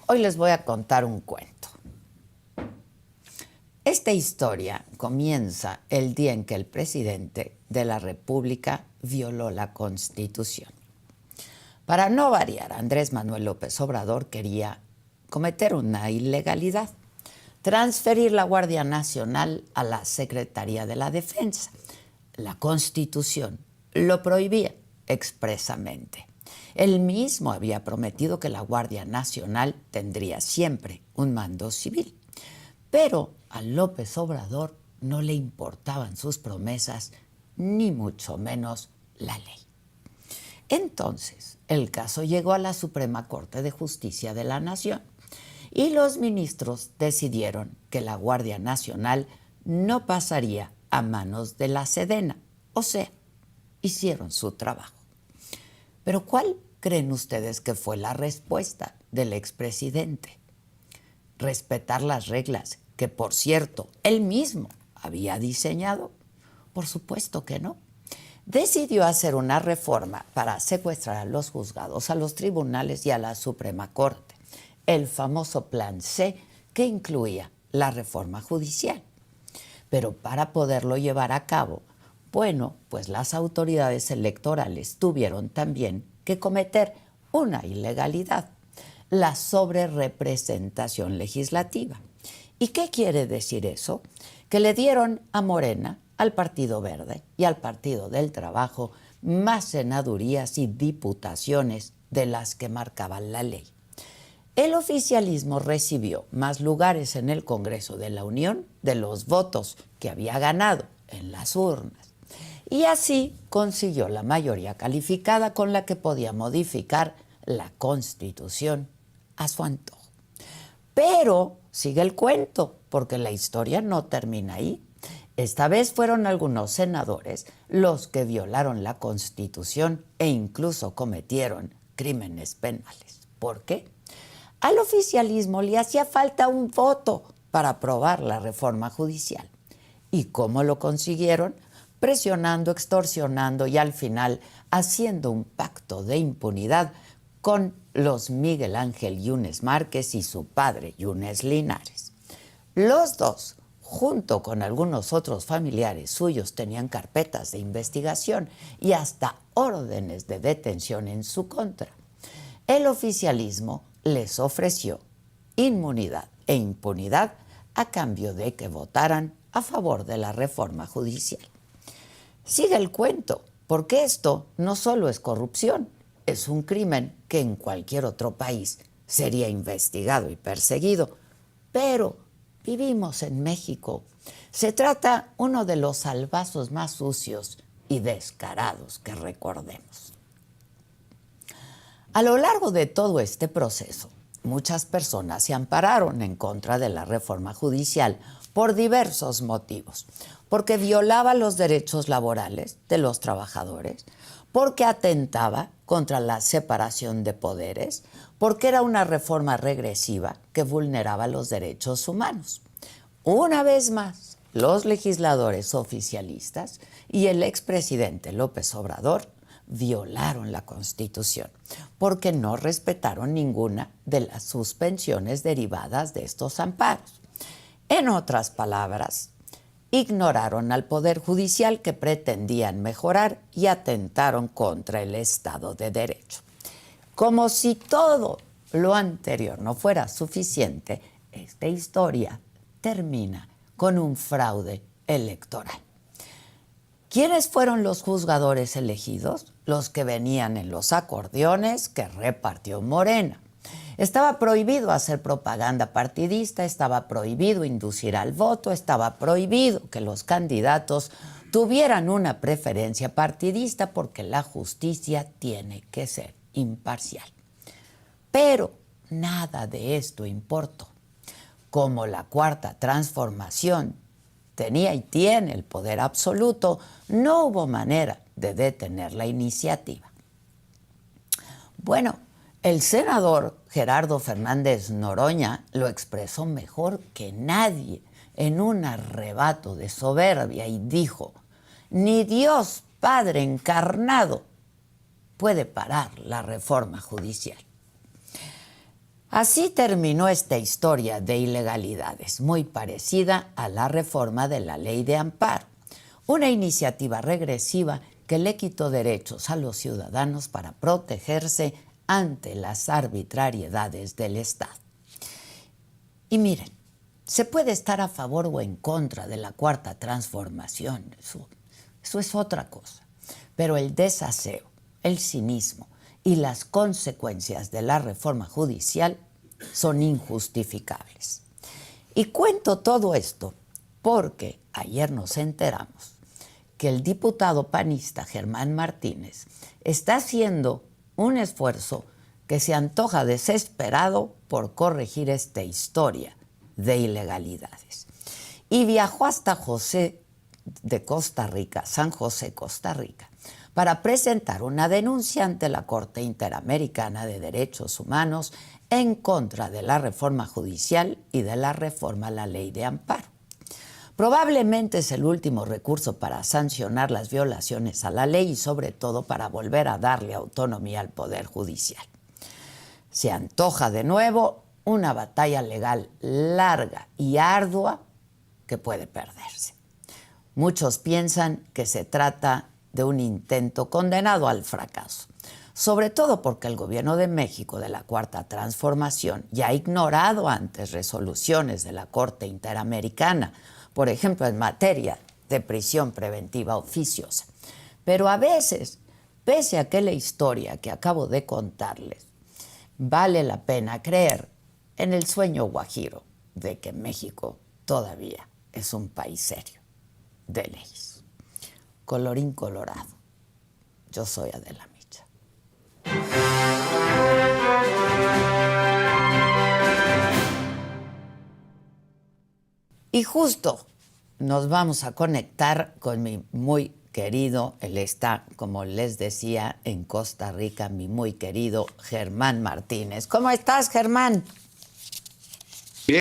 Hoy les voy a contar un cuento. Esta historia comienza el día en que el presidente de la República violó la Constitución. Para no variar, Andrés Manuel López Obrador quería cometer una ilegalidad: transferir la Guardia Nacional a la Secretaría de la Defensa. La Constitución lo prohibía expresamente. Él mismo había prometido que la Guardia Nacional tendría siempre un mando civil. Pero a López Obrador no le importaban sus promesas, ni mucho menos la ley. Entonces, el caso llegó a la Suprema Corte de Justicia de la Nación y los ministros decidieron que la Guardia Nacional no pasaría a manos de la Sedena, o sea, hicieron su trabajo. Pero ¿cuál creen ustedes que fue la respuesta del expresidente? ¿Respetar las reglas que, por cierto, él mismo había diseñado? Por supuesto que no. Decidió hacer una reforma para secuestrar a los juzgados, a los tribunales y a la Suprema Corte, el famoso Plan C, que incluía la reforma judicial. Pero para poderlo llevar a cabo, pues las autoridades electorales tuvieron también que cometer una ilegalidad: la sobrerepresentación legislativa. ¿Y qué quiere decir eso? Que le dieron a Morena, al Partido Verde y al Partido del Trabajo más senadurías y diputaciones de las que marcaban la ley. El oficialismo recibió más lugares en el Congreso de la Unión de los votos que había ganado en las urnas. Y así consiguió la mayoría calificada con la que podía modificar la Constitución a su antojo. Pero sigue el cuento, porque la historia no termina ahí. Esta vez fueron algunos senadores los que violaron la Constitución e incluso cometieron crímenes penales. ¿Por qué? Al oficialismo le hacía falta un voto para aprobar la reforma judicial. ¿Y cómo lo consiguieron? Presionando, extorsionando y al final haciendo un pacto de impunidad con los Miguel Ángel Yunes Márquez y su padre, Yunes Linares. Los dos, junto con algunos otros familiares suyos, tenían carpetas de investigación y hasta órdenes de detención en su contra. El oficialismo les ofreció inmunidad e impunidad a cambio de que votaran a favor de la reforma judicial. Sigue el cuento, porque esto no solo es corrupción, es un crimen que en cualquier otro país sería investigado y perseguido. Pero vivimos en México. Se trata uno de los salvazos más sucios y descarados que recordemos. A lo largo de todo este proceso, muchas personas se ampararon en contra de la reforma judicial por diversos motivos: porque violaba los derechos laborales de los trabajadores, porque atentaba contra la separación de poderes, porque era una reforma regresiva que vulneraba los derechos humanos. Una vez más, los legisladores oficialistas y el expresidente López Obrador violaron la Constitución porque no respetaron ninguna de las suspensiones derivadas de estos amparos. En otras palabras, ignoraron al Poder Judicial que pretendían mejorar y atentaron contra el Estado de Derecho. Como si todo lo anterior no fuera suficiente, esta historia termina con un fraude electoral. ¿Quiénes fueron los juzgadores elegidos? Los que venían en los acordeones que repartió Morena. Estaba prohibido hacer propaganda partidista, estaba prohibido inducir al voto, estaba prohibido que los candidatos tuvieran una preferencia partidista, porque la justicia tiene que ser imparcial. Pero nada de esto importó. Como la Cuarta Transformación tenía y tiene el poder absoluto, no hubo manera de detener la iniciativa. Bueno, el senador Gerardo Fernández Noroña lo expresó mejor que nadie en un arrebato de soberbia y dijo: ni Dios Padre encarnado puede parar la reforma judicial. Así terminó esta historia de ilegalidades, muy parecida a la reforma de la Ley de Amparo, una iniciativa regresiva que le quitó derechos a los ciudadanos para protegerse ante las arbitrariedades del Estado. Y miren, se puede estar a favor o en contra de la Cuarta Transformación, eso es otra cosa, pero el desaseo, el cinismo y las consecuencias de la reforma judicial son injustificables. Y cuento todo esto porque ayer nos enteramos que el diputado panista Germán Martínez está haciendo un esfuerzo que se antoja desesperado por corregir esta historia de ilegalidades. Y viajó hasta San José, Costa Rica, para presentar una denuncia ante la Corte Interamericana de Derechos Humanos en contra de la reforma judicial y de la reforma a la Ley de Amparo. Probablemente es el último recurso para sancionar las violaciones a la ley y sobre todo para volver a darle autonomía al Poder Judicial. Se antoja de nuevo una batalla legal larga y ardua que puede perderse. Muchos piensan que se trata de un intento condenado al fracaso, sobre todo porque el gobierno de México de la Cuarta Transformación ya ha ignorado antes resoluciones de la Corte Interamericana, por ejemplo, en materia de prisión preventiva oficiosa. Pero a veces, pese a que la historia que acabo de contarles, vale la pena creer en el sueño guajiro de que México todavía es un país serio de leyes. Colorín colorado, yo soy Adela Micha. Y justo nos vamos a conectar con mi muy querido, él está, como les decía, en Costa Rica, mi muy querido Germán Martínez. ¿Cómo estás, Germán?